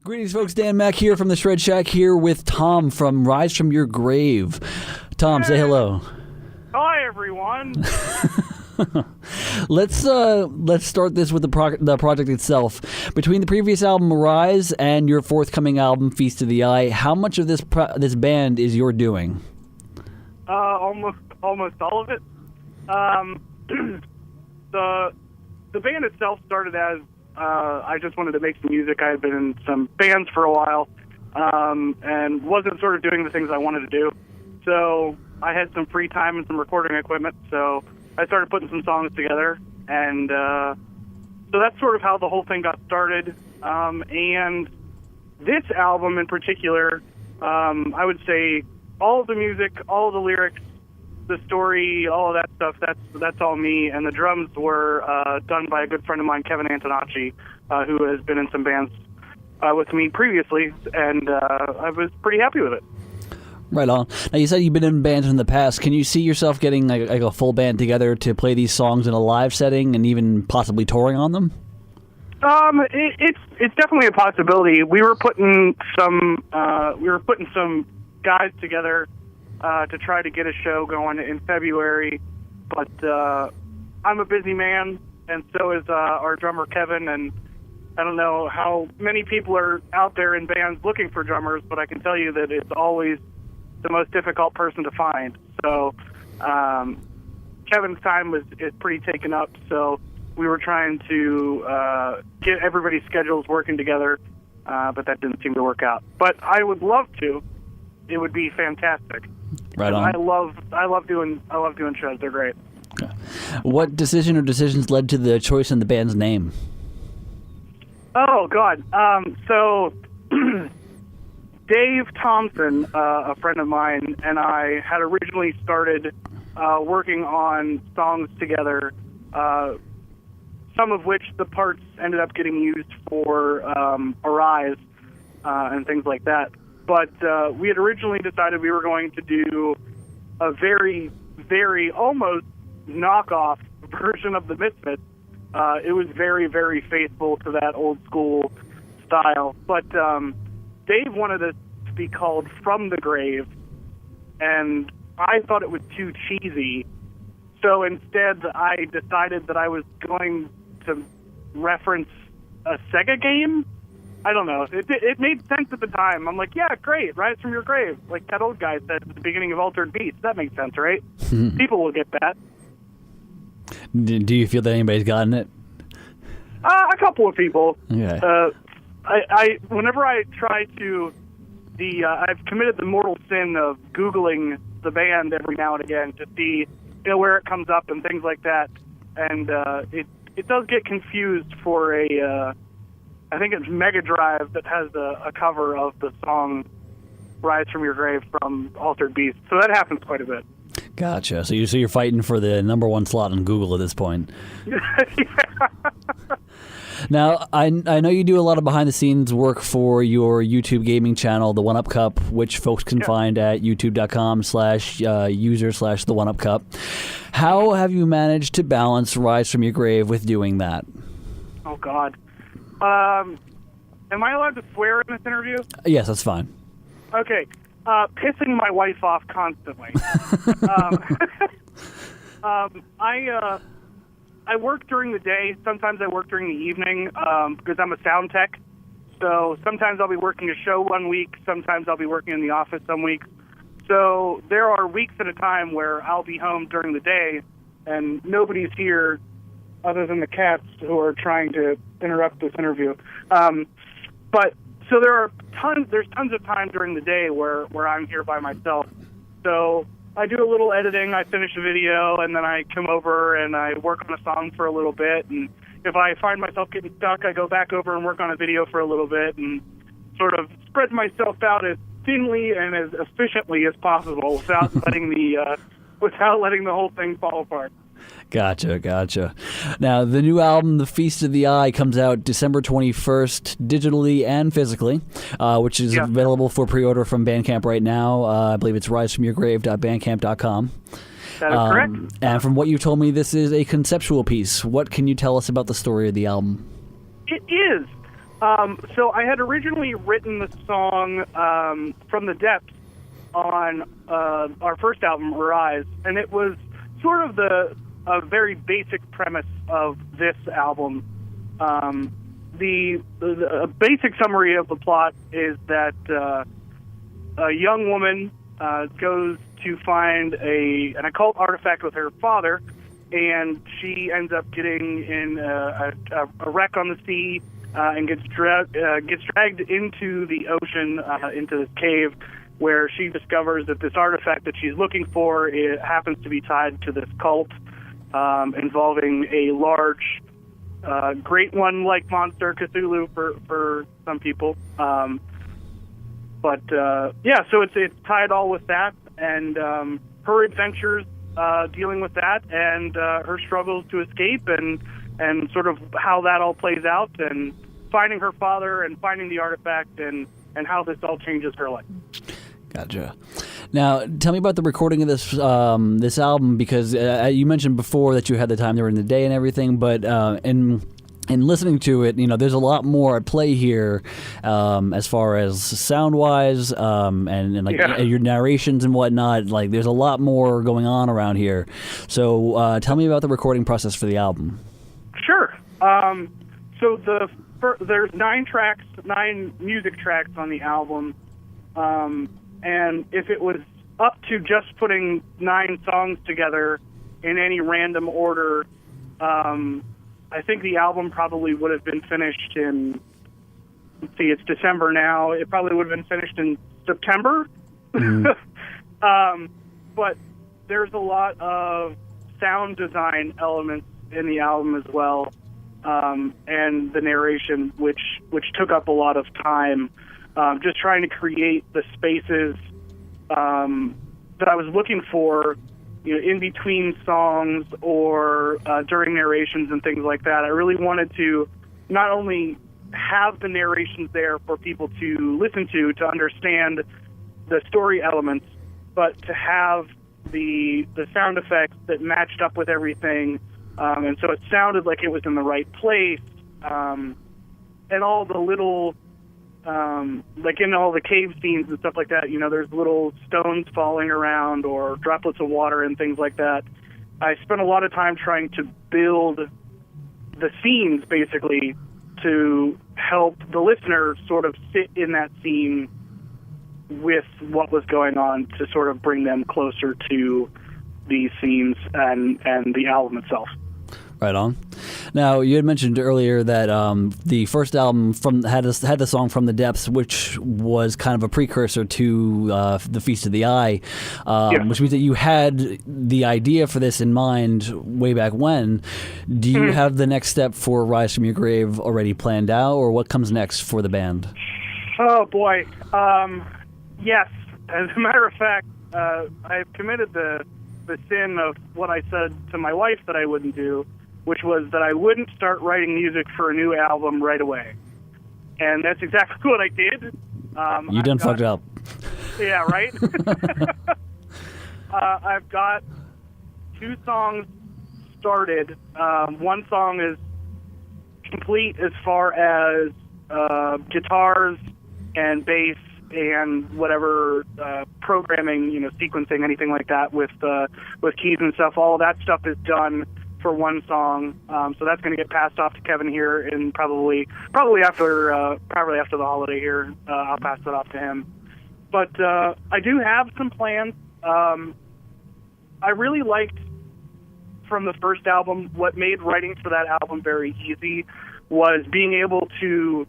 Greetings, folks. Dan Mack here from the Shred Shack, here with Tom from Rise from Your Grave. Tom, say hello. Hi, everyone. Let's start this with the project itself. Between the previous album Rise and your forthcoming album Feast of the Eye, how much of this band is your doing? Almost all of it. The band itself started as I just wanted to make some music. I had been in some bands for a while and wasn't sort of doing the things I wanted to do. So I had some free time and some recording equipment, so I started putting some songs together. And so that's sort of how the whole thing got started. And this album in particular, I would say all of the music, all of the lyrics, the story, all of that stuff, that's all me. And the drums were done by a good friend of mine, Kevin Antonacci, who has been in some bands with me previously, and I was pretty happy with it. Right on. Now, you said you've been in bands in the past. Can you see yourself getting like a full band together to play these songs in a live setting and even possibly touring on them? It's definitely a possibility. We were putting some guys together to try to get a show going in February, but I'm a busy man, and so is our drummer Kevin, and I don't know how many people are out there in bands looking for drummers, but I can tell you that it's always the most difficult person to find. So Kevin's time is pretty taken up, so we were trying to get everybody's schedules working together, but that didn't seem to work out. But I would love to. It would be fantastic. Right on. I love doing shows. They're great. Okay. What decision or decisions led to the choice in the band's name? Oh God. So Dave Thompson, a friend of mine, and I had originally started working on songs together. Some of which the parts ended up getting used for Arise and things like that. But we had originally decided we were going to do a very, very almost knockoff version of the Misfits. It was very, very faithful to that old school style. But Dave wanted it to be called From the Grave, and I thought it was too cheesy. So instead, I decided that I was going to reference a Sega game. I don't know. It made sense at the time. I'm like, yeah, great, Rise from Your Grave. Like that old guy said at the beginning of Altered Beast. That makes sense, right? People will get that. Do you feel that anybody's gotten it? A couple of people. Okay. I whenever I try to, I've committed the mortal sin of Googling the band every now and again to see, where it comes up and things like that. And it does get confused for I think it's Mega Drive that has a cover of the song Rise from Your Grave from Altered Beast. So that happens quite a bit. Gotcha. So you're fighting for the #1 slot on Google at this point. Now, I know you do a lot of behind-the-scenes work for your YouTube gaming channel, The One Up Cup, which folks can find at youtube.com/user/The One Up Cup. How have you managed to balance Rise from Your Grave with doing that? Oh, God. Am I allowed to swear in this interview? Yes, that's fine. Okay. Pissing my wife off constantly. I work during the day. Sometimes I work during the evening because I'm a sound tech. So sometimes I'll be working a show one week. Sometimes I'll be working in the office some weeks. So there are weeks at a time where I'll be home during the day and nobody's here other than the cats who are trying to interrupt this interview. But so there's tons of time during the day where I'm here by myself. So I do a little editing, I finish a video, and then I come over and I work on a song for a little bit. And if I find myself getting stuck, I go back over and work on a video for a little bit and sort of spread myself out as thinly and as efficiently as possible without letting the whole thing fall apart. Gotcha. Now, the new album, The Feast of the Eye, comes out December 21st, digitally and physically, which is available for pre-order from Bandcamp right now. I believe it's risefromyourgrave.bandcamp.com. That is correct. And from what you told me, this is a conceptual piece. What can you tell us about the story of the album? It is. So I had originally written the song From the Depths on our first album, Arise, and it was sort of a very basic premise of this album. The basic summary of the plot is that a young woman goes to find an occult artifact with her father, and she ends up getting in a wreck on the sea and gets dragged into the ocean, into this cave, where she discovers that this artifact that she's looking for, it happens to be tied to this cult involving a large, great one-like monster, Cthulhu for some people. So it's tied all with that, and her adventures dealing with that, and her struggles to escape, and sort of how that all plays out, and finding her father, and finding the artifact, and how this all changes her life. Gotcha. Now, tell me about the recording of this this album, because you mentioned before that you had the time during the day and everything, but in listening to it, there's a lot more at play here, as far as sound-wise, and your narrations and whatnot. Like, there's a lot more going on around here. So, tell me about the recording process for the album. Sure. So there's 9 music tracks on the album, and if it was up to just putting 9 songs together in any random order, I think the album probably would have been finished in, let's see, it's December now. It probably would have been finished in September. But there's a lot of sound design elements in the album as well, and the narration, which took up a lot of time, just trying to create the spaces that I was looking for, in between songs or during narrations and things like that. I really wanted to not only have the narrations there for people to listen to understand the story elements, but to have the sound effects that matched up with everything, and so it sounded like it was in the right place, and all the little, like in all the cave scenes and stuff like that, there's little stones falling around or droplets of water and things like that. I spent a lot of time trying to build the scenes, basically, to help the listener sort of sit in that scene with what was going on, to sort of bring them closer to these scenes and the album itself. Right on. Now, you had mentioned earlier that the first album had the song "From the Depths," which was kind of a precursor to the Feast of the Eye, which means that you had the idea for this in mind way back when. Do you have the next step for "Rise from Your Grave" already planned out, or what comes next for the band? Oh boy, yes. As a matter of fact, I've committed the sin of what I said to my wife that I wouldn't do, which was that I wouldn't start writing music for a new album right away. And that's exactly what I did. You done fucked up. Yeah, right? I've got 2 songs started. One song is complete as far as guitars and bass and whatever programming, sequencing, anything like that with keys and stuff. All of that stuff is done for one song, so that's going to get passed off to Kevin here, and probably after the holiday here, I'll pass that off to him. But I do have some plans. I really liked from the first album, what made writing for that album very easy was being able to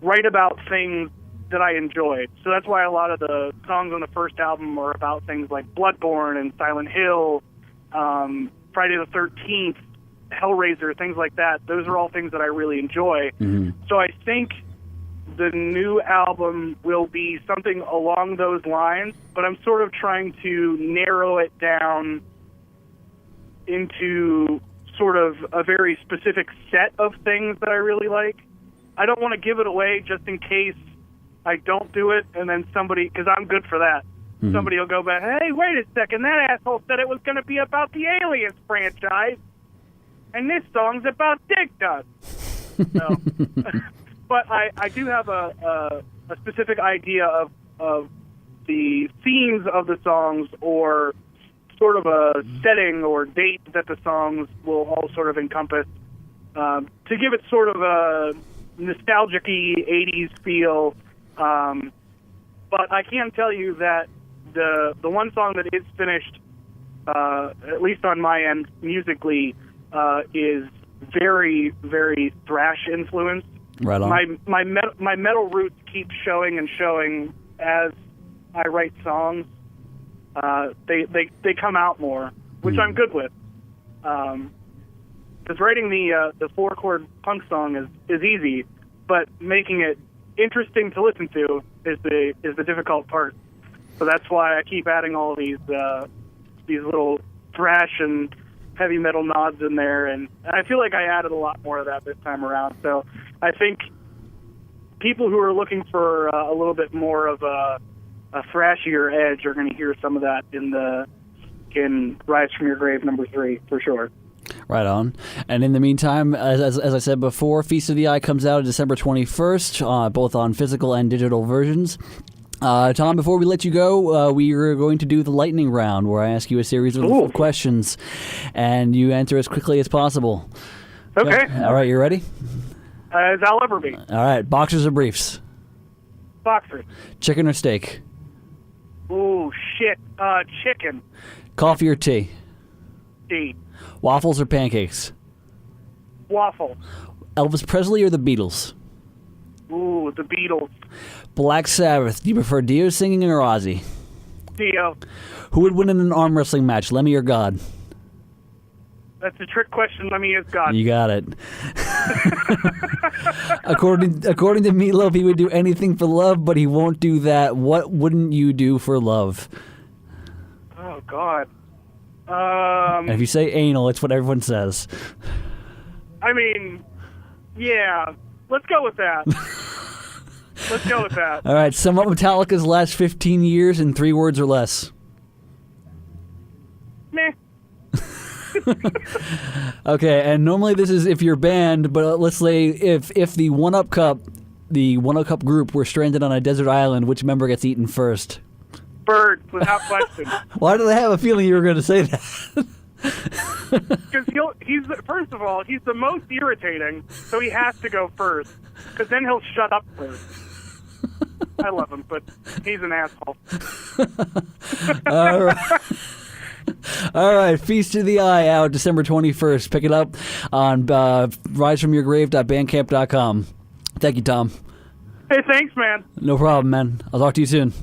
write about things that I enjoyed. So that's why a lot of the songs on the first album are about things like Bloodborne and Silent Hill, Friday the 13th, Hellraiser, things like that. Those are all things that I really enjoy. Mm-hmm. So I think the new album will be something along those lines, but I'm sort of trying to narrow it down into sort of a very specific set of things that I really like. I don't want to give it away just in case I don't do it, and then somebody, because I'm good for that. somebody will go back, hey, wait a second, that asshole said it was going to be about the Aliens franchise, and this song's about dick dust. So, but I do have a specific idea of the themes of the songs, or sort of a setting or date that the songs will all sort of encompass, to give it sort of a nostalgic-y 80s feel. But I can tell you that the one song that is finished, at least on my end musically, is very, very thrash influenced. Right on. My metal roots keep showing and showing as I write songs. They come out more, which I'm good with. Because writing the 4-chord punk song is easy, but making it interesting to listen to is the difficult part. So that's why I keep adding all these little thrash and heavy metal nods in there, and I feel like I added a lot more of that this time around. So I think people who are looking for a little bit more of a thrashier edge are going to hear some of that in Rise from Your Grave #3 for sure. Right on. And in the meantime, as I said before, Feast of the Eye comes out December 21st, both on physical and digital versions. Tom, before we let you go, we are going to do the lightning round, where I ask you a series of questions, and you answer as quickly as possible. Okay. All right, you ready? As I'll ever be. All right, boxers or briefs? Boxers. Chicken or steak? Ooh, shit. Chicken. Coffee or tea? Tea. Waffles or pancakes? Waffle. Elvis Presley or the Beatles? Ooh, the Beatles. Black Sabbath. Do you prefer Dio singing or Ozzy? Dio. Who would win in an arm wrestling match, Lemmy or God? That's a trick question. Lemmy is God. You got it. According to Meatloaf, he would do anything for love, but he won't do that. What wouldn't you do for love? Oh, God. And if you say anal, it's what everyone says. I mean, yeah. Let's go with that. Let's go with that. All right, sum up Metallica's last 15 years in 3 words or less. Meh. Okay, and normally this is if you're banned, but let's say if the One Up Cup group were stranded on a desert island, which member gets eaten first? Bird, without question. Why did I have a feeling you were going to say that? Because he's first of all, he's the most irritating, so he has to go first. Because then he'll shut up first. I love him, but he's an asshole. All right. All right, Feast of the Eye out December 21st. Pick it up on risefromyourgrave.bandcamp.com. Thank you, Tom. Hey, thanks, man. No problem, man. I'll talk to you soon.